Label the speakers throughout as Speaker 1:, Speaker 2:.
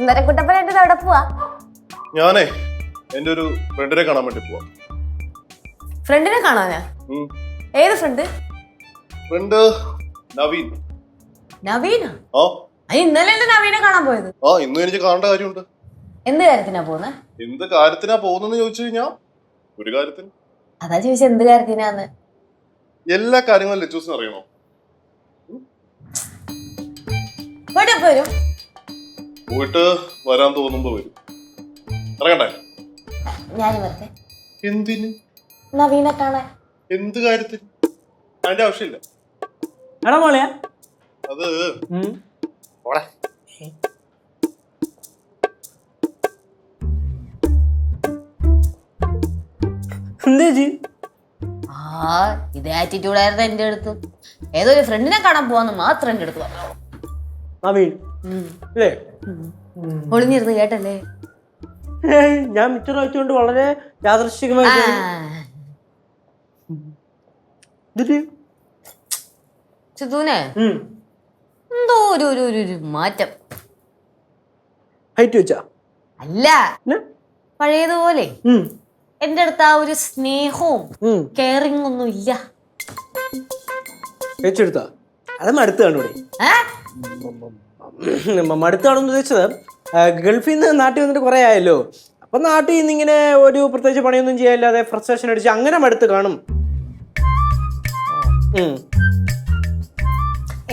Speaker 1: സുന്ദര കുട്ടപ്പൻ എന്റെ അവിടെ പോവാ?
Speaker 2: ഞാനേ എന്റെ ഒരു ഫ്രണ്ടിനെ കാണാൻ വേണ്ടി പോവാ.
Speaker 1: ഫ്രണ്ടിനെ കാണാനാ? ഏത് ഫ്രണ്ട്?
Speaker 2: ഫ്രണ്ട് നവീൻ.
Speaker 1: നവീനാ?
Speaker 2: ആ
Speaker 1: ഇന്നലെ നവീനെ കാണാൻ പോയത്.
Speaker 2: ആ ഇന്നും എനിക്ക് കാണേണ്ട കാര്യമുണ്ട്.
Speaker 1: എന്ത് കാര്യത്തിനാ പോകുന്നത്?
Speaker 2: എന്ത് കാര്യത്തിനാ പോകുന്നെന്ന് ചോദിച്ചു കഴിഞ്ഞാ ഒരു കാര്യത്തിന്.
Speaker 1: അതാ ചോദിച്ച എന്ത് കാര്യത്തിനാന്ന്.
Speaker 2: എല്ലാ കാര്യങ്ങളും ലച്ചൂസിന് അറിയണോ?
Speaker 1: വരും.
Speaker 2: പോയിട്ട് വരാൻ തോന്നുമ്പോ വരും. ഇറങ്ങണ്ടേ?
Speaker 1: ഞാൻ വരട്ടെ.
Speaker 2: എന്തിന്?
Speaker 1: നവീനെ കാണാൻ.
Speaker 2: എന്ത് കാര്യത്തിന്? അതിന്റെ ആവശ്യമില്ല. അത്
Speaker 1: ഇതേ ആറ്റിറ്റ്യൂഡ് ആയിരുന്നു എന്റെ അടുത്ത്. ഏതോ ഒരു ഫ്രണ്ടിനെ കാണാൻ പോവാന്ന് മാത്രം എന്റെ അടുത്ത് പറഞ്ഞു. ഒളിഞ്ഞിരുന്ന് കേട്ടല്ലേ?
Speaker 3: ഞാൻ മിച്ചർ വെച്ചുകൊണ്ട് വളരെ യാദൃശ്ചികമായിട്ട്
Speaker 1: ചിത്തൂനെ എന്തോ ഒരു മാറ്റം.
Speaker 3: ഹൈറ്റ് വെച്ചാ
Speaker 1: അല്ല, പഴയതുപോലെ എന്റെ അടുത്ത് ആ ഒരു സ്നേഹവും കെയറിംഗ് ഒന്നും ഇല്ല.
Speaker 3: വെച്ചെടുത്താ അത് മടുത്ത് കണ്ടൂടെ? മടുത്താണെന്ന് ഉദ്ദേശിച്ചത് ഗൾഫിൽ നിന്ന് നാട്ടിൽ വന്നിട്ട് കുറെ ആയല്ലോ. അപ്പൊ നാട്ടിൽ നിന്ന് ഇങ്ങനെ ഒരു പ്രത്യേകിച്ച് പണിയൊന്നും ചെയ്യാനില്ലാതെ ഫ്രസ്ട്രേഷൻ അടിച്ച് അങ്ങനെ മടുത്ത് കാണും.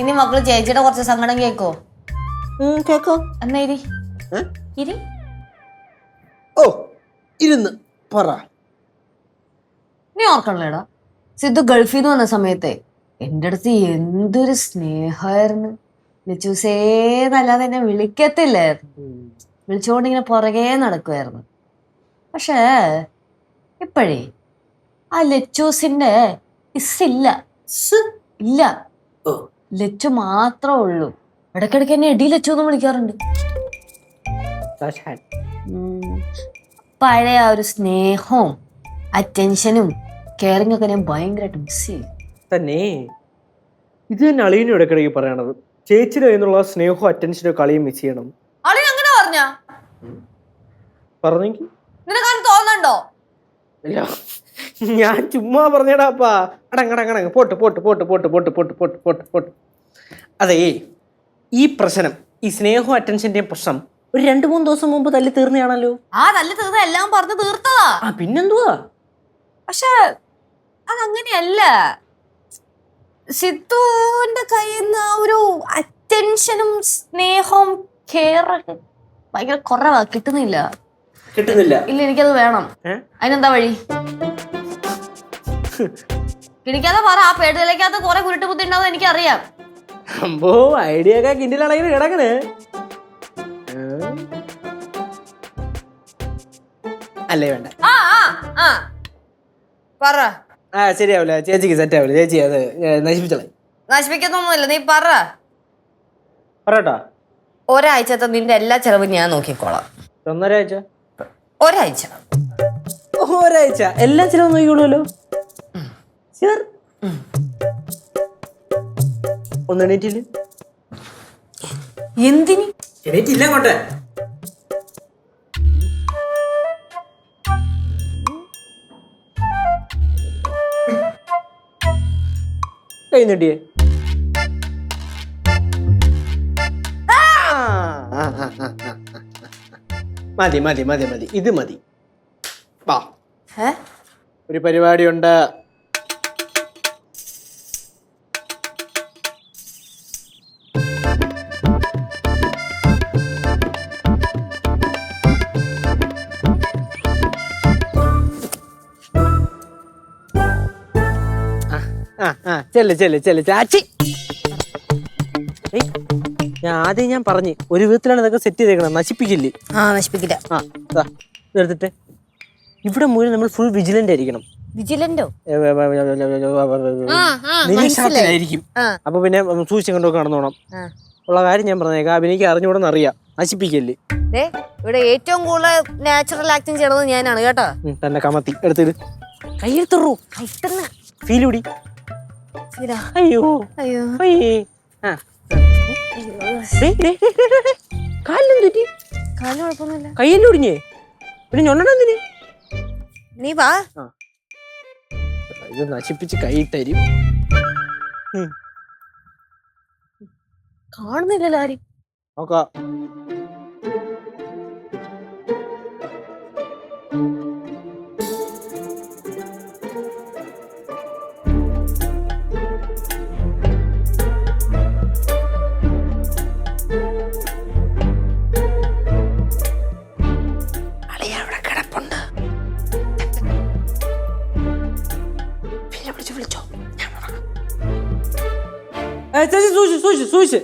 Speaker 1: ഇനി മക്കള് ചേച്ചിയുടെ കുറച്ച് സങ്കടം കേക്കോ?
Speaker 3: കേക്കോ.
Speaker 1: എന്നാ ഇരി.
Speaker 3: ഓ ഇരുന്ന് പറ.
Speaker 1: നീ ഓർക്കണല്ലേടാ, സിദ്ധു ഗൾഫിൽ നിന്ന് വന്ന സമയത്തെ എന്റെ അടുത്ത് എന്തൊരു സ്നേഹമായിരുന്നു. ലച്ചൂസേന്നല്ലാതെ എന്നെ വിളിക്കത്തില്ലായിരുന്നു. വിളിച്ചുകൊണ്ട് ഇങ്ങനെ പുറകെ നടക്കുമായിരുന്നു. പക്ഷേ ഇപ്പോഴേ ആ ലച്ചൂസിന്റെ ഇല്ല. ലച്ചു മാത്രമേ ഉള്ളൂ. ഇടയ്ക്കിടയ്ക്ക് എന്നെ എടി ലച്ചു എന്ന് വിളിക്കാറുണ്ട്. പഴയ ആ ഒരു സ്നേഹവും അറ്റൻഷനും കെയറിംഗ് ഒക്കെ ഞാൻ ഭയങ്കരമായിട്ട് മിസ് ചെയ്യും.
Speaker 3: തന്നെ ഇത് തന്നെ അളിയനും ഇടയ്ക്കിടയ്ക്ക് പറയണത്. ചേച്ചിയുടെ കയ്യിലുള്ള സ്നേഹവും അറ്റൻഷനും കളിയും മിസ് ചെയ്യണം.
Speaker 1: അങ്ങനെ
Speaker 3: പറഞ്ഞെങ്കിൽ
Speaker 1: നിനക്ക് തോന്നണ്ടോ?
Speaker 3: ഇല്ല, ഞാൻ ചുമ്മാ പറഞ്ഞടാപ്പാ. അടങ്ങടങ്ങടങ്ങ് പോട്ട് പോട്ട് പോട്ട് പോട്ട് പോട്ട് പോട്ട് പോട്ട് പോട്ട് പോട്ട്. അതെ, ഈ പ്രശ്നം, ഈ സ്നേഹവും അറ്റൻഷന്റെയും പ്രശ്നം ഒരു 2-3 ദിവസം മുമ്പ് തല്ലി തീർന്നയാണല്ലോ.
Speaker 1: തല്ലി തീർന്ന എല്ലാം പറഞ്ഞു തീർത്തതാ.
Speaker 3: പിന്നെന്തുവാ?
Speaker 1: പക്ഷെ അതങ്ങനെയല്ല. സിദ്ധുവിന്റെ കയ്യിൽ നിന്ന് ആ ഒരു അറ്റൻഷനും സ്നേഹവും കെയറൊക്കെ ഭയങ്കര കുറവാ. കിട്ടുന്നില്ല. ഇല്ല, എനിക്കത് വേണം. അതിനെന്താ വഴി? കിണിക്കാതെ പറ. ആ പേടിയിലേക്കകത്ത് കുറെ കുരുട്ട് ബുദ്ധി ഉണ്ടാവും എനിക്കറിയാം.
Speaker 3: അമ്പോ ഐഡിയ ഒക്കെ കിണ്ടിലാണെങ്കിൽ കിടക്കണേ. അല്ലേ വേണ്ട.
Speaker 1: പറ.
Speaker 3: ശരിയാവില്ല, ചേച്ചിക്ക് സെറ്റ് ആവില്ല. ചേച്ചി അത് നശിപ്പിച്ചോളെ.
Speaker 1: നശിപ്പിക്കുന്നൊന്നുമില്ല, നീ
Speaker 3: പറട്ടാ.
Speaker 1: ഒരാഴ്ചത്തെ നിന്റെ എല്ലാ ചെലവും ഞാൻ നോക്കിക്കോളാം.
Speaker 3: ഒരാഴ്ച എല്ലാ ചിലവും നോക്കിക്കോളൂല്ലോ. ഒന്ന് എണീറ്റില്ല.
Speaker 1: എന്തിന്
Speaker 3: എണീറ്റില്ല? കൊണ്ടേ കൈ നീട്ടിയേ. മതി മതി മതി മതി, ഇത് മതി. വാ, ഒരു പരിപാടിയുണ്ട്. ചാച്ചി, ഞാൻ പറഞ്ഞു ഒരു വിധത്തിലാണ് ഇതൊക്കെ സെറ്റ് ചെയ്തേക്കണം. നശിപ്പിക്കില്ലേ?
Speaker 1: നശിപ്പിക്കില്ല.
Speaker 3: എടുത്തിട്ട് ഇവിടെ മുഴുവൻ നമ്മൾ ഫുൾ വിജിലന്റ് ആയിരിക്കണം.
Speaker 1: വിജിലന്റോ?
Speaker 3: നിരീക്ഷണത്തിലായിരിക്കും. അപ്പൊ പിന്നെ സൂക്ഷിച്ചു കൊണ്ടൊക്കെ നടന്നോണം. ഉള്ള കാര്യം ഞാൻ പറഞ്ഞേക്കാം. അഭിനയിക്ക് അറിഞ്ഞൂടെന്ന് അറിയാം. നശിപ്പിക്കല്ലേ?
Speaker 1: ഇവിടെ ഏറ്റവും കൂടുതൽ നാച്ചുറൽ ആക്ടിങ് ചെയ്യണത് ഞാനാണ് കേട്ടോ.
Speaker 3: തന്നെ കമത്തി എടുത്തിട്ട് കയ്യെടുത്തറൂ. ഫീൽ കൂടി. അയ്യോ അയ്യേ. കാലിലും തെറ്റി.
Speaker 1: കാലിന് കുഴപ്പമൊന്നുമില്ല.
Speaker 3: കയ്യല്ലേ ഒടിഞ്ഞേ? പിന്നെ ഞൊണ്ടെന്തിന്?
Speaker 1: നീ വാ.
Speaker 3: ഇത് നശിപ്പിച്ച് കൈയിട്ടരും.
Speaker 1: കാണുന്നില്ലല്ലോ ആരും.
Speaker 3: നോക്കാം. ചേച്ചി സൂക്ഷിച്ച്.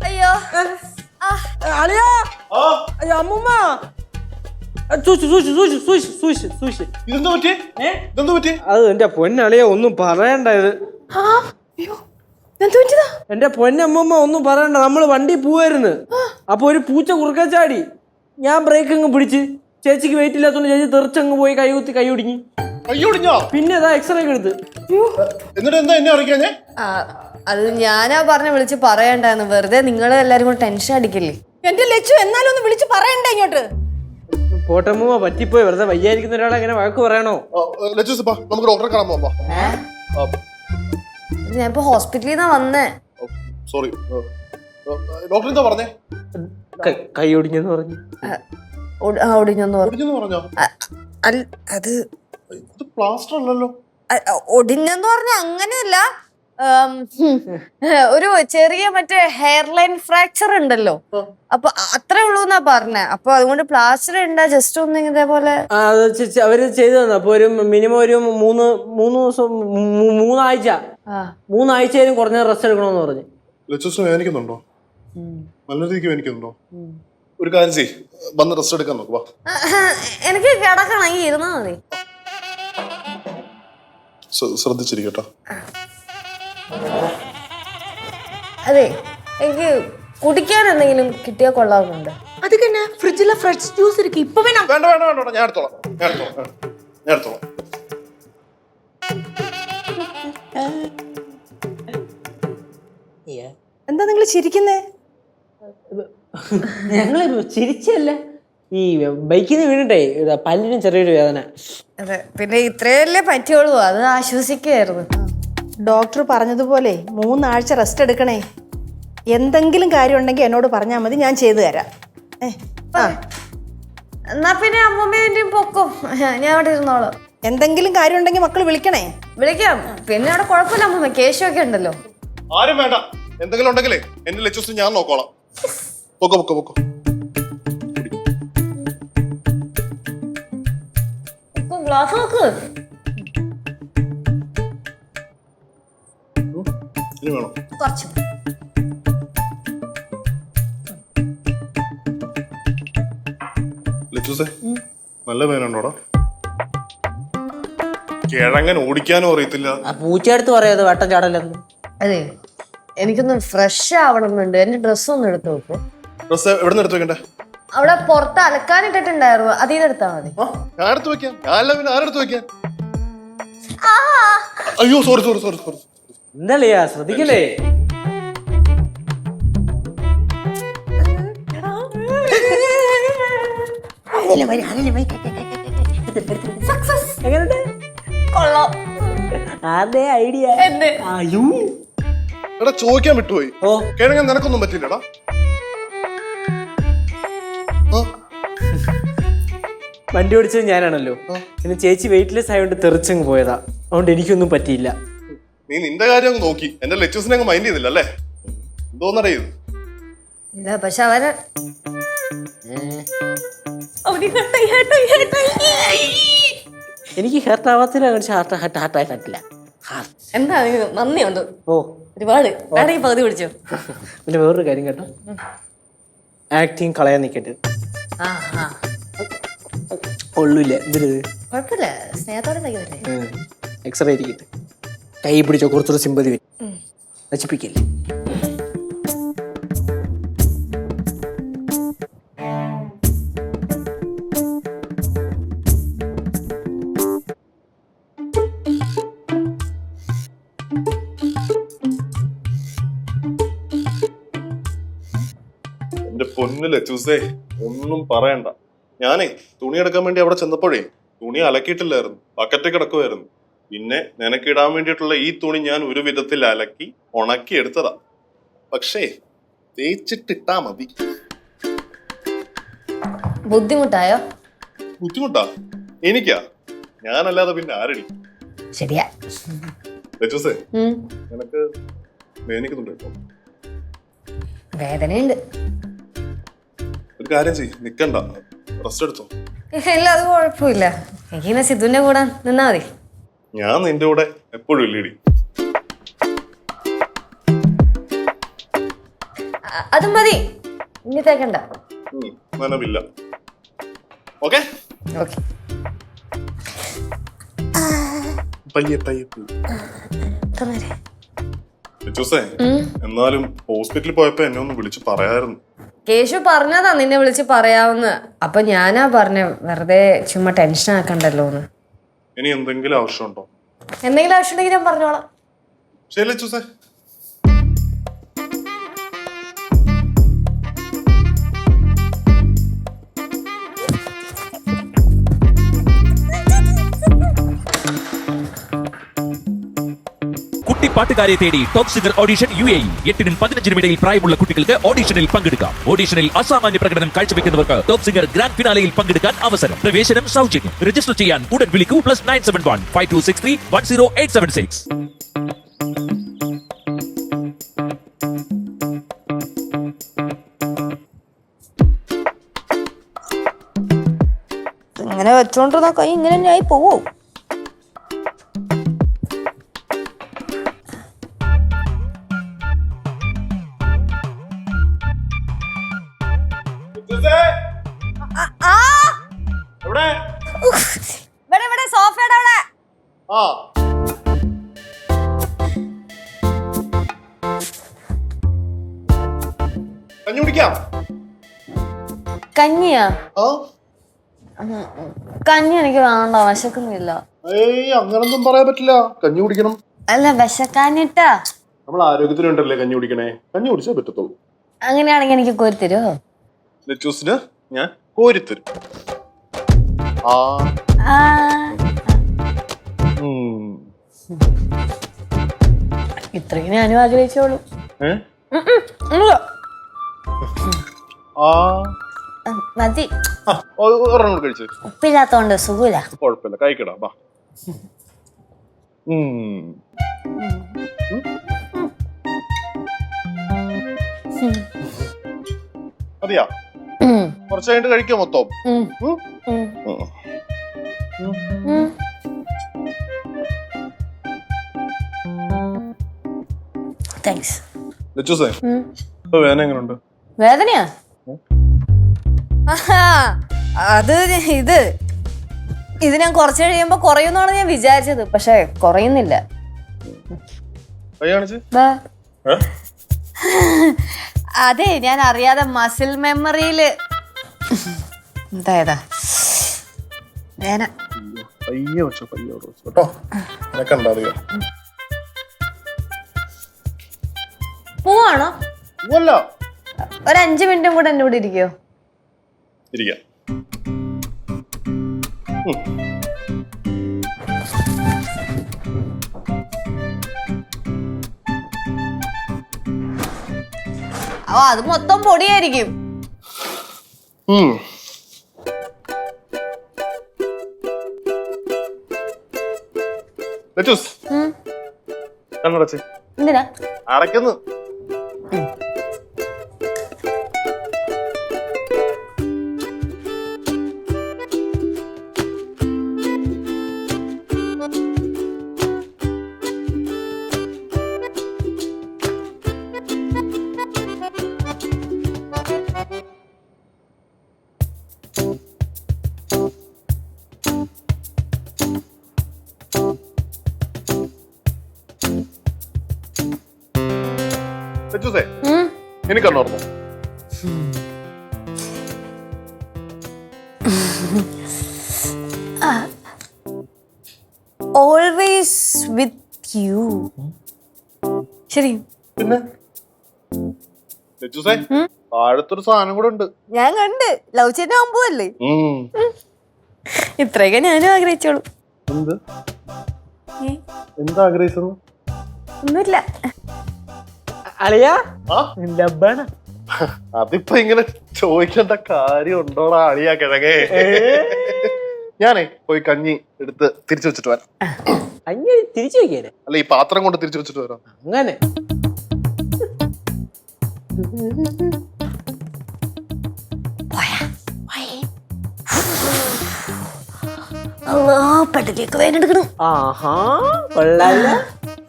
Speaker 1: അയ്യോ
Speaker 3: അളിയാ, അയ്യോ അമ്മൂമ്മ, സൂക്ഷിച്ച്.
Speaker 2: ഇതെന്താ പറ്റി?
Speaker 3: അത് എന്റെ പൊന്നളിയ ഒന്നും പറയണ്ടത്. എന്റെ പൊന്നമ്മൂമ്മ ഒന്നും പറയണ്ട. നമ്മള് വണ്ടി പോവായിരുന്നു. അപ്പൊ ഒരു പൂച്ച കുറുക്ക ചാടി. ഞാൻ ബ്രേക്ക് അങ്ങ് പിടിച്ച് ചേച്ചിക്ക് വെയിറ്റ് ഇല്ലാത്തോണ്ട് ചേച്ചി തെറിച്ചങ്ങ് പോയി കൈ കുത്തി കൈ ഒടിഞ്ഞു. പിന്നെ ഇതാ എക്സ്റേ എടുത്ത്.
Speaker 2: എന്നിട്ട് എന്താ എന്നെ അറിയിക്കാഞ്ഞേ?
Speaker 1: അത് ഞാനാ പറഞ്ഞ വിളിച്ച് പറയണ്ടായിരുന്നു. വെറുതെ നിങ്ങൾ എല്ലാരും കൂടെ ടെൻഷൻ അടിക്കില്ലേ?
Speaker 4: എന്റെ ലച്ചു എന്നാലും ഒന്ന് വിളിച്ച് പറയണ്ടേ ഇങ്ങോട്ട്?
Speaker 3: പോട്ടമ്മൂമ്മ പറ്റിപ്പോയി. വെറുതെ വയ്യായിരിക്കുന്ന ഒരാളെ അങ്ങനെ വഴക്ക് പറയണോ?
Speaker 2: നമുക്ക് ഡോക്ടറെ കാണാൻ പോവാം.
Speaker 1: ഞാനിപ്പോ ഹോസ്പിറ്റലിൽ നിന്നാ വന്നേ.
Speaker 2: സോറി, ഡോക്ടർ എന്താ പറഞ്ഞേ?
Speaker 3: കൈ ഒടിഞ്ഞെന്ന് പറഞ്ഞു.
Speaker 1: ഒടിഞ്ഞെന്ന്
Speaker 2: പറഞ്ഞോ?
Speaker 1: അത്
Speaker 2: പ്ലാസ്റ്റർ അല്ലല്ലോ.
Speaker 1: ഒടിഞ്ഞെന്ന് പറഞ്ഞ അങ്ങനെയല്ല. ഒരു ചെറിയ മറ്റേ ഹെയർലൈൻ ഫ്രാക്ചർ ഉണ്ടല്ലോ. അപ്പൊ അത്രേ ഉള്ളൂ എന്നാ പറഞ്ഞേ. അപ്പൊ അതുകൊണ്ട് പ്ലാസ്റ്റർ ഉണ്ടാ ജസ്റ്റ് ഒന്ന് ഇതേപോലെ
Speaker 3: അവര് ചെയ്തു തന്നു. അപ്പൊ ഒരു മിനിമം ഒരു മൂന്നാഴ്ചയിലും കുറഞ്ഞ റെസ്റ്റ് എടുക്കണമെന്ന് പറഞ്ഞു.
Speaker 2: വേദനിക്കുന്നുണ്ടോ? നല്ല രീതിക്ക് വേദനിക്കുന്നുണ്ടോ? ഒരു കാര്യം ചെയ്യ്, വന്ന് റെസ്റ്റ് എടുക്കാൻ നോക്കുക.
Speaker 1: എനിക്ക് കിടക്കണം, ഈ ഇരുന്നാ മതി.
Speaker 2: ശ്രദ്ധിച്ചിരിക്കട്ടോ.
Speaker 1: അതെ, എനിക്ക് കുടിക്കാൻ എന്തെങ്കിലും കിട്ടിയാൽ കൊള്ളാവുന്നുണ്ട്.
Speaker 4: அதுக்கு என்ன ஃப்ரிட்ஜ்ல ஃப்ரெஷ் ஜூஸ் இருக்கு, இப்ப வேணா.
Speaker 2: വേണ്ട, ഞാൻ എടുത്തോളാം.
Speaker 4: എന്താ നിങ്ങൾ ചിരിക്കുന്നേ?
Speaker 3: ഞങ്ങള് ചിരിച്ചല്ല, ഈ ബൈക്കിൽ നിന്ന് വീണിട്ടേ പല്ലിന് ചെറിയൊരു വേദന.
Speaker 1: അതെ, പിന്നെ ഇത്രയല്ലേ പറ്റുള്ളൂ, അത് ആശ്വസിക്കായിരുന്നു.
Speaker 4: ഡോക്ടർ പറഞ്ഞതുപോലെ 3 ആഴ്ച റെസ്റ്റ് എടുക്കണേ. എന്തെങ്കിലും കാര്യം ഉണ്ടെങ്കിൽ എന്നോട് പറഞ്ഞാൽ മതി, ഞാൻ ചെയ്തു തരാം.
Speaker 1: എന്നാ പിന്നെ അമ്മമ്മേന്റെയും പൊക്കോ, ഞാൻ അവിടെ ഇരുന്നോളാം.
Speaker 4: എന്തെങ്കിലും കാര്യം ഉണ്ടെങ്കിൽ മക്കൾ വിളിക്കണേ.
Speaker 1: വിളിക്കാം. പിന്നെ അവിടെ കുഴപ്പമില്ല അമ്മമ്മ, കേശൊക്കെ ഉണ്ടല്ലോ.
Speaker 2: ആരും വേണ്ട, എന്തെങ്കിലും ഉണ്ടെങ്കിലേ എന്റെ ലക്ഷ്യം ഞാൻ നോക്കോളാം. പൊക്കോ.
Speaker 1: ഗ്ലാസ് നോക്ക്.
Speaker 2: ഇനി വേണോ?
Speaker 1: കുറച്ച്.
Speaker 2: ലച്ചൂസേ, നല്ല വേനുണ്ടോടാ? കിഴങ്ങൻ ഓടിക്കാനും അറിയത്തില്ല.
Speaker 3: പൂച്ചയെടുത്ത് പറയാതെ വട്ടം ചാടല്ലെന്ന്.
Speaker 1: അതെ, എനിക്കൊന്ന് ഫ്രഷ് ആവണമെന്നുണ്ട്. എന്റെ ഡ്രസ്സ് ഒന്ന് എടുത്ത് നോക്കൂ.
Speaker 2: ഡ്രസ്സ് എവിടെ നിന്ന് എടുത്ത് വെക്കണ്ടേ?
Speaker 1: അവിടെ പുറത്ത് അലക്കാനിട്ടിട്ടുണ്ടായിരുന്നു, അതിൽ എടുത്താ മതി.
Speaker 2: ഞാൻ എടുത്ത് വെക്കാം. ഞാനല്ല പിന്നെ ആരെടുത്ത് വെക്കാൻ? അയ്യോ, സോറി.
Speaker 3: എന്താ ശ്രദ്ധിക്കല്ലേ?
Speaker 1: കൊള്ളാം.
Speaker 3: അതേ ഐഡിയ.
Speaker 2: എടാ, ചോദിക്കാൻ വിട്ടുപോയി. കിഴങ്ങൻ നിനക്കൊന്നും പറ്റില്ലടാ.
Speaker 3: വണ്ടി ഓടിച്ചത് ഞാനാണല്ലോ. പിന്നെ ചേച്ചി വെയിറ്റ്ലെസ് ആയതുകൊണ്ട് തെറിച്ചങ്ങ് പോയതാ. അതുകൊണ്ട് എനിക്കൊന്നും പറ്റിയില്ല.
Speaker 2: നീ നിന്റെ കാര്യം അങ്ങ് നോക്കി, എന്റെ ലെക്ചേഴ്സിനെ അങ്ങ് മൈൻഡ് ചെയ്തില്ല അല്ലേ? എന്തോന്നറിയത്?
Speaker 1: പക്ഷെ അവന്
Speaker 3: എനിക്ക് ഹെർട്ട് ആവാത്തില്ല.
Speaker 1: എന്താ നന്ദിയുണ്ട് ഒരുപാട്. പകുതി പിടിച്ചോ.
Speaker 3: പിന്നെ വേറൊരു കാര്യം കേട്ടോ, ആക്ടിങ് കളയാൻ നിൽക്കട്ടെ. ഉള്ളൂല്ല, എന്തിനത്?
Speaker 1: കുഴപ്പമില്ല, സ്നേഹത്തോടെ
Speaker 3: എക്സ്റേ ഇരിക്കട്ടെ. കൈ പിടിച്ചോ, കുറച്ചുകൂടെ സിമ്പതി വരും. നശിപ്പിക്കില്ലേ?
Speaker 2: പൊന്നു ലച്ചൂസേ, ഒന്നും പറയണ്ട. ഞാനേ തുണി എടുക്കാൻ വേണ്ടി അവിടെ ചെന്നപ്പോഴേ തുണി അലക്കിയിട്ടില്ലായിരുന്നു, ബക്കറ്റ് കിടക്കുമായിരുന്നു. പിന്നെ നിനക്കിടാൻ വേണ്ടിയിട്ടുള്ള ഈ തുണി ഞാൻ ഒരു വിധത്തിൽ അലക്കി ഉണക്കി എടുത്തതാ. പക്ഷേ തേച്ചിട്ടിട്ടാ മതി.
Speaker 1: ബുദ്ധിമുട്ടായോ?
Speaker 2: ബുദ്ധിമുട്ടാ എനിക്കാ? ഞാനല്ലാതെ പിന്നെ ആരടി?
Speaker 1: ശരിയാ.
Speaker 2: ലച്ചൂസേ, നിനക്ക് വേദനിക്കുന്നുണ്ടോ ഇപ്പൊ?
Speaker 1: വേദനയുണ്ട്.
Speaker 2: ഒരു കാര്യം ചെയ്യ്, നിക്കണ്ട, റെസ്റ്റ് എടുത്തോ.
Speaker 1: ഇല്ല, അത് കുഴപ്പമില്ല. എനിക്കിങ്ങനെ സിദ്ധുവിന്റെ കൂടെ നിന്നാ മതി.
Speaker 2: ഞാൻ നിന്റെ കൂടെ എപ്പോഴും ഇല്ലേടി.
Speaker 1: അതും മതി, ഇനി തേക്കണ്ട.
Speaker 2: നനവില്ല. Okay
Speaker 1: okay.
Speaker 2: പയ്യെ പയ്യെ. ലച്ചൂസേ, എന്നാലും ഹോസ്പിറ്റലിൽ പോയപ്പോ എന്നെ ഒന്ന് വിളിച്ച് പറയായിരുന്നു.
Speaker 1: കേശു പറഞ്ഞതാ നിന്നെ വിളിച്ച് പറയാവുന്ന. അപ്പൊ ഞാനാ പറഞ്ഞ വെറുതെ ചുമ്മാ ടെൻഷൻ ആക്കണ്ടല്ലോന്ന്.
Speaker 2: ഇനി എന്തെങ്കിലും ആവശ്യമുണ്ടോ?
Speaker 1: എന്തെങ്കിലും ആവശ്യമുണ്ടെങ്കിൽ ഞാൻ പറഞ്ഞോളാം.
Speaker 2: ശരി ലച്ചൂസേ.
Speaker 5: പാട്ടുകാരെ തേടി ടോപ്പ് സിംഗർ ഓഡിഷൻ UAE 8-നും 15-നും ഇടയിൽ പ്രായമുള്ള കുട്ടികൾക്ക് ഓഡിഷനിൽ പങ്കെടുക്കാം. ഓഡിഷനിൽ അസാമാന്യ പ്രകടനം കാഴ്ചവെക്കുന്നവർക്ക് ടോപ്പ് സിംഗർ ഗ്രാൻഡ് ഫിനാലയിൽ പങ്കെടുക്കാൻ അവസരം. പ്രവേശനം സൗജന്യം. രജിസ്റ്റർ ചെയ്യാൻ ഉടൻ വിളിക്കൂ +971 5263 10876.
Speaker 1: ഇങ്ങനെ വെച്ചോണ്ടിരുന്ന കൈ ഇങ്ങനെ ആയി പോവോ? സോഫയുടെ അവിടെ.
Speaker 2: കഞ്ഞി കുടിക്കാം.
Speaker 1: കഞ്ഞിയാ? കഞ്ഞി എനിക്ക് വേണ്ട, വിശക്കുന്നില്ല.
Speaker 2: അങ്ങനൊന്നും പറയാൻ പറ്റില്ല, കഞ്ഞി കുടിക്കണം.
Speaker 1: അല്ല, വിശക്കാനിട്ടാ.
Speaker 2: നമ്മൾ ആരോഗ്യത്തിനുണ്ടല്ലേ കഞ്ഞി കുടിക്കണേ, കഞ്ഞി കുടിച്ചേ പറ്റത്തുള്ളൂ.
Speaker 1: അങ്ങനെയാണെങ്കിൽ എനിക്ക് കോരിത്തരുമോ?
Speaker 2: ലച്ചൂസിന് ഞാൻ കോരിത്തരും.
Speaker 1: ഇത്രയും ഞാനും ആഗ്രഹിച്ചോളൂ. മതി.
Speaker 2: കഴിച്ചു.
Speaker 1: ഉപ്പില്ലാത്തോണ്ട് സുഖമില്ല.
Speaker 2: കുഴപ്പമില്ല, കഴിക്കടാ. ബാ. മതിയാ? കുറച്ച് കഴിഞ്ഞിട്ട് കഴിക്കാം മൊത്തം.
Speaker 1: താങ്ക്സ്.
Speaker 2: ലച്ചൂസേ, ഇപ്പൊ വേദന എങ്ങനെയുണ്ട്?
Speaker 1: വേദനയാ? അത് ഇത് ഞാൻ കുറച്ച് കഴിയുമ്പോ കുറയുന്നാണ് ഞാൻ വിചാരിച്ചത്, പക്ഷെ കുറയുന്നില്ല. അതെ, ഞാൻ അറിയാതെ മസിൽ മെമ്മറിയില് എന്തായതാ വേന. പോവാണോ? ഒരു 5 മിനിറ്റും കൂടെ എന്റെ കൂടെ ഇരിക്കോ?
Speaker 2: ഇരിക്കാം.
Speaker 1: അത് മൊത്തം പൊടിയായിരിക്കും.
Speaker 2: എന്തിനാ അടയ്ക്കുന്നു? എനിക്കറിഞ്ഞോ?
Speaker 1: Always with you. ശരി.
Speaker 2: പിന്നെ താഴത്തൊരു സാധനം കൂടെ ഉണ്ട്.
Speaker 1: ഞാൻ കണ്ട് ലവ് ചെയ്യുന്ന ആവുമ്പോല്ലേ ഇത്രയൊക്കെ ഞാനും ആഗ്രഹിച്ചോളൂ.
Speaker 2: എന്ത് എന്താ ആഗ്രഹിച്ചത്?
Speaker 1: ഒന്നുമില്ല.
Speaker 3: അളിയാ
Speaker 2: ആ
Speaker 3: ലബ്ബാണ്.
Speaker 2: അതിപ്പോ ഇങ്ങനെ ചോദിക്കേണ്ട കാര്യം ഉണ്ടോടാ അളിയാ കിഴങ്ങേ. ഞാനേ പോയി കഞ്ഞി എടുത്ത് തിരിച്ചു വെച്ചിട്ട് വരാം.
Speaker 3: കഞ്ഞി തിരിച്ചു വെക്കാനെ?
Speaker 2: അല്ല, ഈ പാത്രം കൊണ്ട് തിരിച്ചു വെച്ചിട്ട് വരാം.
Speaker 3: അങ്ങനെ
Speaker 1: പെട്ടിലേക്ക് വേനെടുക്കണം.
Speaker 3: ആഹാ കൊള്ളാല്ല.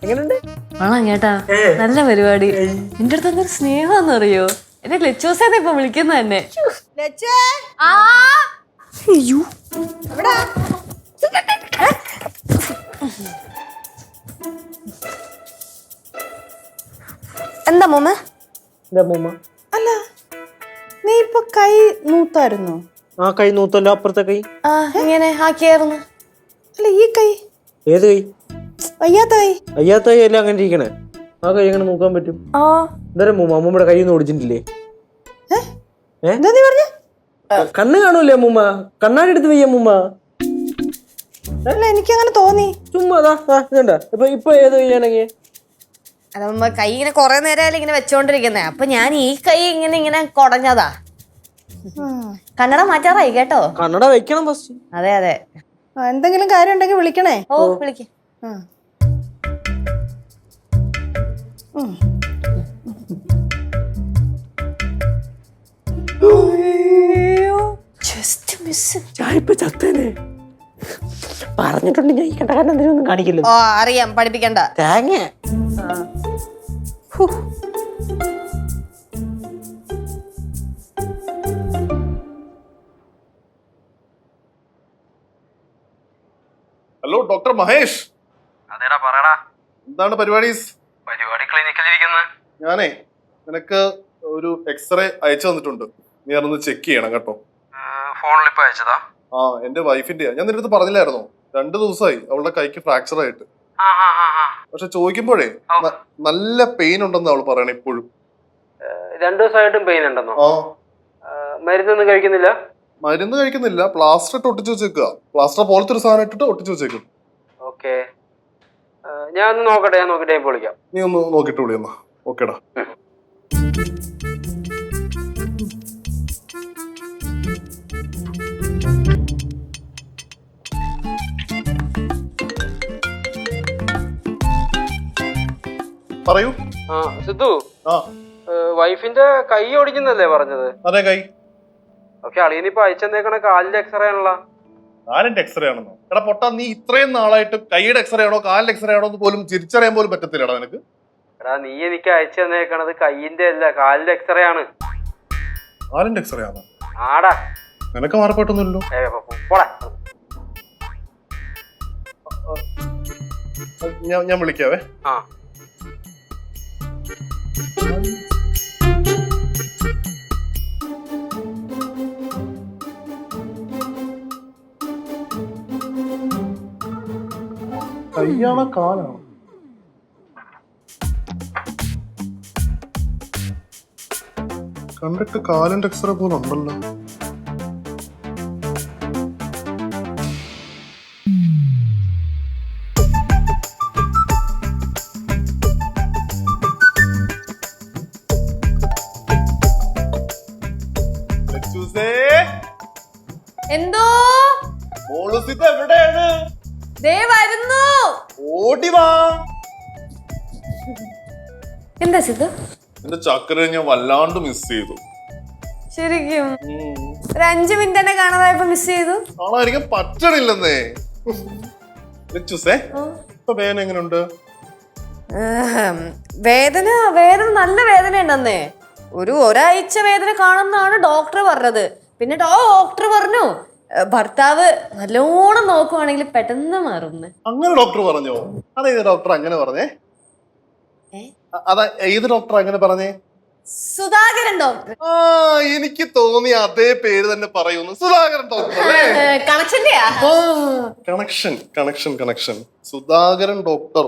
Speaker 3: എങ്ങനെയുണ്ട്?
Speaker 1: വേണം കേട്ടാ, നല്ല പരിപാടി. എന്റെ അടുത്ത് എന്തൊരു സ്നേഹമാണെന്ന് അറിയോ? എന്നെ ലച്ചോസേന്ന് ഇപ്പൊ വിളിക്കുന്ന തന്നെ. എന്താ മോമ?
Speaker 3: എന്താ മൂമ്മ?
Speaker 4: അല്ല, നീ ഇപ്പൊ കൈ നൂത്തായിരുന്നോ?
Speaker 3: ആ കൈ നൂത്തല്ലോ, അപ്പുറത്തെ കൈ.
Speaker 1: ഇങ്ങനെ ആക്കിയായിരുന്നു.
Speaker 4: അല്ല, ഈ കൈ
Speaker 3: ഏത് കൈ?
Speaker 4: വയ്യാത്ത കൈ.
Speaker 3: അയ്യാത്ത കൈ എല്ലാം അങ്ങനെ ഇരിക്കണേ. ആ കൈ എങ്ങനെ നോക്കാൻ പറ്റും? എന്തായാലും മൂമ്മ അമ്മൂമ്മയുടെ കൈ ഒന്നും ഓടിച്ചിട്ടില്ലേ?
Speaker 4: എന്താ നീ പറഞ്ഞ?
Speaker 3: കണ്ണ് കാണൂലേ അമ്മൂമ്മ? കണ്ണാടി എടുത്ത് വയ്യ അമ്മൂമ്മ.
Speaker 4: അല്ല, എനിക്കങ്ങനെ തോന്നി.
Speaker 3: ചുമ്മാ ഇതണ്ട. ഇപ്പൊ ഏത് കൈയാണെങ്കിൽ?
Speaker 1: അതമ്മ കൈ ഇങ്ങനെ കൊറേ നേരം ഇങ്ങനെ വെച്ചോണ്ടിരിക്കുന്നേ. അപ്പൊ ഞാൻ ഈ കൈ ഇങ്ങനെ ഇങ്ങനെ കൊടഞ്ഞതാ. കന്നഡ മാറ്റാറായി കേട്ടോ.
Speaker 3: കണ്ണട വെക്കണം ഫസ്റ്റ്.
Speaker 1: അതെ അതെ.
Speaker 4: എന്തെങ്കിലും കാര്യം ഉണ്ടെങ്കിൽ വിളിക്കണേ.
Speaker 1: ഓ വിളിക്ക്. Just miss.
Speaker 3: ഇപ്പൊ ചത്തേനെ പറഞ്ഞിട്ടുണ്ട്. ഞാൻ ഈ കണ്ടകാരൻ എന്തെങ്കിലും ഒന്നും കാണിക്കില്ല.
Speaker 1: ഓ അറിയാം, പഠിപ്പിക്കണ്ട.
Speaker 3: തേങ്ങ.
Speaker 2: Hello doctor Mahesh.
Speaker 6: അതേടാ പറയടാ.
Speaker 2: എന്താണ് പരിപാടി?
Speaker 6: പരിപാടി ക്ലിനിക്കിലിരിക്കുന്നത്.
Speaker 2: ഞാനേ നിനക്ക് ഒരു എക്സ്റേ അയച്ചു തന്നിട്ടുണ്ട്. നീ അതൊന്ന് ചെക്ക് ചെയ്യണം കേട്ടോ.
Speaker 6: ഫോണിൽ ഇപ്പൊ അയച്ചതാ?
Speaker 2: ആ, എന്റെ വൈഫിന്റെയാ. ഞാൻ നിന്റെ അടുത്ത് പറഞ്ഞില്ലായിരുന്നോ? 2 ദിവസമായി അവളുടെ കൈക്ക് ഫ്രാക്ചർ ആയിട്ട്. പക്ഷെ ചോദിക്കുമ്പോഴേ നല്ല പെയിൻ ഉണ്ടെന്ന് അവള് പറയണേ ഇപ്പോഴും.
Speaker 3: 2 ദിവസമായിട്ടും പെയിൻ ഉണ്ടെന്നോ?
Speaker 2: ആ,
Speaker 3: മരുന്നൊന്നും കഴിക്കുന്നില്ല?
Speaker 2: മരുന്ന് കഴിക്കുന്നില്ല. പ്ലാസ്റ്റർ ഇട്ട് ഒട്ടിച്ചു വെച്ചേക്കുക. പ്ലാസ്റ്റർ പോലത്തെ ഒരു സാധനം ഇട്ടിട്ട് ഒട്ടിച്ചു വെച്ചേക്കും.
Speaker 3: ഓക്കെ, ഞാൻ ഒന്ന് നോക്കട്ടെ. ഞാൻ നോക്കിട്ട് വിളിക്കാം.
Speaker 2: നീ ഒന്ന് നോക്കിട്ട് വിളിയെന്നാ. ഓക്കേടാ. പറയൂ.
Speaker 3: സിദ്ധു,
Speaker 2: ആ
Speaker 3: വൈഫിന്റെ കൈ ഒടിക്കുന്നല്ലേ പറഞ്ഞത്?
Speaker 2: അതെ, കൈ.
Speaker 3: ഓക്കെ, അളിയനിപ്പോ അയച്ചെന്നേക്കണ കാലിന്റെ എക്സ്റേ ആണല്ലോ.
Speaker 2: കാലിന്റെ എക്സ്റേ ആണെന്നോ? എടാ പൊട്ടാ, നീ ഇത്രയും നാളായിട്ട് കൈയുടെ എക്സ്റേ ആണോ കാലിന്റെ എക്സ്റേ ആണോ എന്ന് പോലും തിരിച്ചറിയാൻ പോലും പറ്റത്തില്ലടാ നിനക്ക്.
Speaker 3: എടാ, നീ എനിക്ക് അയച്ചു തന്നേക്കണത് കൈയിന്റെ അല്ല, കാലിന്റെ എക്സ്റേ ആണ്.
Speaker 2: കാലിന്റെ എക്സ്റേ ആണോ?
Speaker 3: ആടാ.
Speaker 2: നിനക്ക് മാറപ്പെട്ടൊന്നുമില്ലല്ലോ.
Speaker 3: പോടാ.
Speaker 2: ഞാൻ വിളിക്കാവേ.
Speaker 3: ആ,
Speaker 2: കയ്യാണോ കാലാണോ? കണ്ടിട്ട് കാലിന്റെ എക്സ്റേ പോലെ ഉണ്ടല്ലോ.
Speaker 1: എന്തോ
Speaker 2: എവിടെയാണ്?
Speaker 1: ദേ വരുന്നു.
Speaker 2: ഓടി വാ.
Speaker 1: എന്താ സിദ്ധു?
Speaker 2: എന്റെ ചക്കര ഞാൻ വല്ലാണ്ട് മിസ് ചെയ്തു.
Speaker 1: ശരിക്കും ഒരു 5 മിനിറ്റ് തന്നെ കാണാതായപ്പോ മിസ് ചെയ്തു.
Speaker 2: കാണാതിരിക്കാൻ പറ്റണില്ലെന്നേ. ഇപ്പൊ വേദന എങ്ങനെയുണ്ട്?
Speaker 1: വേദന നല്ല വേദന ഉണ്ടെന്നേ. ഒരാഴ്ച വേദന കാണുന്നാണ് ഡോക്ടർ പറഞ്ഞത്. പിന്നെ ഡോക്ടർ പറഞ്ഞു ഭർത്താവ് നല്ലോണം നോക്കുവാണെങ്കിൽ പെട്ടെന്ന് മാറുന്നു.
Speaker 2: അങ്ങനെ ഡോക്ടർ പറഞ്ഞോ? അതേത് ഡോക്ടർ അങ്ങനെ പറഞ്ഞേ? അതാ ഏത് ഡോക്ടർ അങ്ങനെ പറഞ്ഞേ?
Speaker 1: സുധാകരൻ ഡോക്ടർ.
Speaker 2: ആ, എനിക്ക് തോന്നി അതേ പേര് തന്നെ പറയുന്നു. Sudhakaran doctor. Connection. Sudhakaran doctor.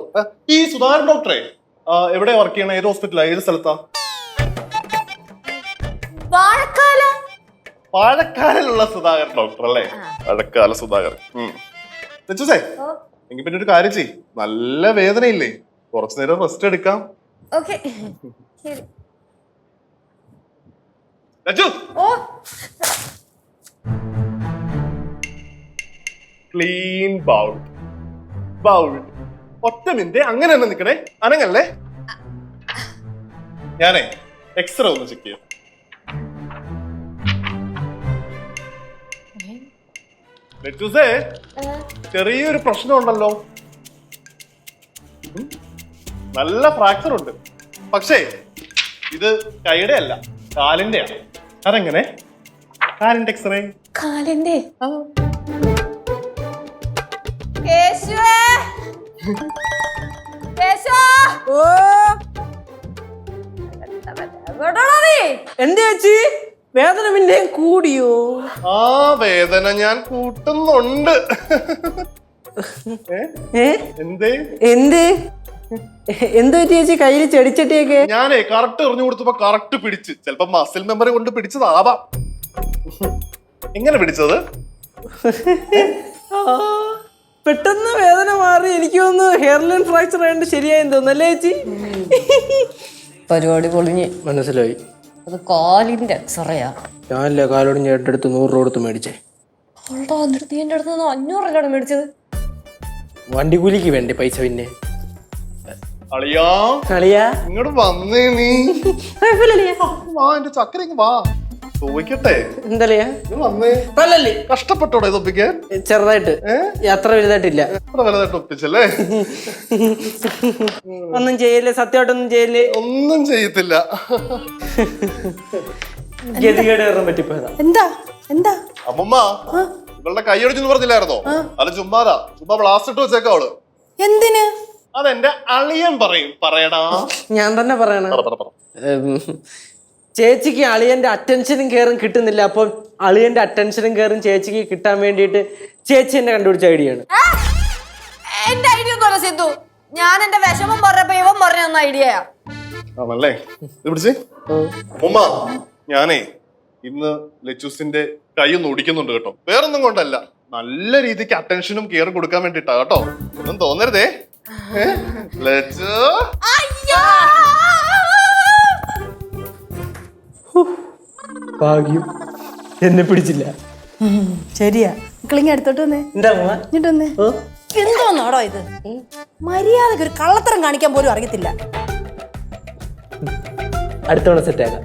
Speaker 2: ഈ സുധാകരൻ ഡോക്ടറെ എവിടെ വർക്ക് ചെയ്യണ? ഏത് ഹോസ്പിറ്റലാ? ഏത് സ്ഥലത്താ?
Speaker 1: വാഴക്കാല
Speaker 2: വാഴക്കാലിലുള്ള സുധാകരൻ ഡോക്ടർ അല്ലേ? വാഴക്കാല സുധാകരൻ. ലച്ചൂസേ, എങ്കിൽ പിന്നെ ഒരു കാര്യം ചെയ്, നല്ല വേദനയില്ലേ, കുറച്ചു നേരം റെസ്റ്റ് എടുക്കാം.
Speaker 1: ഓക്കെ ശരി.
Speaker 2: ലച്ചു,
Speaker 1: ഓ
Speaker 2: ക്ലീൻ ബൗൾ ബൗൾ. ഒറ്റ മിനിറ്റ് അങ്ങനെ തന്നെ നിക്കണേ, അനങ്ങല്ലേ. ഞാനേ എക്സ്റേ ഒന്ന് ചെക്ക് ചെയ്യാം. ലച്ചൂസേ, ചെറിയൊരു പ്രശ്നമുണ്ടല്ലോ. നല്ല ഫ്രാക്ചർ ഉണ്ട്, പക്ഷേ ഇത് കൈയുടെ അല്ല, കാലിന്റെയാണ്. അതെങ്ങനെ? കാലിന്റെ എക്സ്റേ.
Speaker 1: കാലിന്റെ കേശുവേ, കേശു.
Speaker 3: ഓ
Speaker 1: എവിടെയാടാ നീ?
Speaker 3: എന്താ ചേച്ചി വേദന പിന്നെയും കൂടിയോ?
Speaker 2: ആ വേദന ഞാൻ കൂട്ടുന്നുണ്ട്.
Speaker 3: ഏ
Speaker 2: എന്തേ?
Speaker 3: എന്ത് എന്ത് പറ്റി ചേച്ചി കയ്യിൽ ചെടിച്ചട്ടിയൊക്കെ?
Speaker 2: ഞാനേ കറക്റ്റ് എറിഞ്ഞു കൊടുത്തപ്പോ കറക്റ്റ് പിടിച്ച്. ചിലപ്പോ മസിൽ മെമ്മറി കൊണ്ട് പിടിച്ചതാവാം. എങ്ങനെ പിടിച്ചത്?
Speaker 3: പെട്ടെന്ന് വേദന മാറി. എനിക്ക് തോന്നുന്നു ഹെയർലൈൻ ഫ്രാക്ചർ ആയതുകൊണ്ട് ശരിയായെന്ന് തോന്നുന്നല്ലേ ചേച്ചി?
Speaker 1: പരിപാടി പൊളിഞ്ഞ്.
Speaker 3: മനസ്സിലായി.
Speaker 1: അത് കാലിന്റെ എക്സ്റേയാ.
Speaker 3: ഞാനല്ലേ കാലോട് ചേട്ടെടുത്ത് 100 രൂപ കൊടുത്ത് മേടിച്ചേ.
Speaker 1: അവളുടെ അതിർത്തി എന്റെ അടുത്ത് 500 രൂപയാണ് മേടിച്ചത്.
Speaker 3: വണ്ടി കൂലിക്ക് വേണ്ടേ പൈസ? പിന്നെ
Speaker 2: അളിയാ,
Speaker 3: കളിയാ
Speaker 2: ഇങ്ങോട്ട് വന്നേ നീ. വാ, എന്റെ ചക്കര ഇങ്ങ് വാ, ചോദിക്കട്ടെ.
Speaker 3: എന്തല്ലയാ
Speaker 2: വന്നേ.
Speaker 3: നല്ലല്ലേ?
Speaker 2: കഷ്ടപ്പെട്ടോടെ ഇത് ഒപ്പിക്കാൻ?
Speaker 3: ചെറുതായിട്ട്, അത്ര വലുതായിട്ടില്ല.
Speaker 2: എത്ര വലുതായിട്ട് ഒപ്പിച്ചല്ലേ?
Speaker 3: ഒന്നും ചെയ്യല്ലേ, സത്യമായിട്ടൊന്നും ചെയ്യല്ലേ?
Speaker 2: ഒന്നും ചെയ്യത്തില്ല.
Speaker 3: ഗതികേട് കയറാൻ പറ്റിപ്പോയതാ.
Speaker 4: എന്താ എന്താ
Speaker 2: അമ്മമ്മ, ഇവളുടെ കൈയടിച്ചെന്ന് പറഞ്ഞില്ലായിരുന്നോ? അല്ല ചുമ്മാതാ, ചുമ്മാ ബ്ലാസ്റ്റ് ഇട്ട് വെച്ചേക്കാ അവള്.
Speaker 4: എന്തിന്?
Speaker 2: അതെന്റെ അളിയൻ പറയും. പറയടാ.
Speaker 3: ഞാൻ തന്നെ പറയണ. ചേച്ചിക്ക് അളിയന്റെ അറ്റൻഷനും കെയറും കിട്ടുന്നില്ല. അപ്പൊ അളിയന്റെ അറ്റൻഷനും കെയറും ചേച്ചിക്ക് കിട്ടാൻ വേണ്ടിയിട്ട് ചേച്ചി എന്നെ കണ്ടുപിടിച്ച ഐഡിയ ആണ്.
Speaker 1: എന്റെ ഐഡിയ ഒന്നും അല്ല സിദ്ധു. ഞാൻ എന്റെ വിഷമം പറഞ്ഞപ്പോ ഇവൻ പറഞ്ഞ ഒന്ന ഐഡിയയാ.
Speaker 2: ആണല്ലേ? ഇത് പിടിച്ച്. ഉമ്മ, ഞാനേ ഇന്ന് ലച്ചൂസിന്റെ കൈ ഒന്ന് ഒടിക്കുന്നുണ്ട് കേട്ടോ. വേറൊന്നും കൊണ്ടല്ല, നല്ല രീതിക്ക് അറ്റൻഷനും കെയറും കൊടുക്കാൻ വേണ്ടിട്ടാ കേട്ടോ. ഒന്നും തോന്നരുതേ. ലച്ചു,
Speaker 3: ഭാഗ്യം എന്നെ പിടിച്ചില്ല.
Speaker 4: ശരിയാ. മക്കളിങ്ങ അടുത്തോട്ട് വന്നേ.
Speaker 3: എന്താ
Speaker 4: ഇങ്ങോട്ട് വന്നേ. എന്തോന്നാടോ ഇത്? മര്യാദക്ക് ഒരു കള്ളത്തരം കാണിക്കാൻ പോലും അറിയത്തില്ല.
Speaker 3: അടുത്തവണ സെറ്റ് ആക്കാം.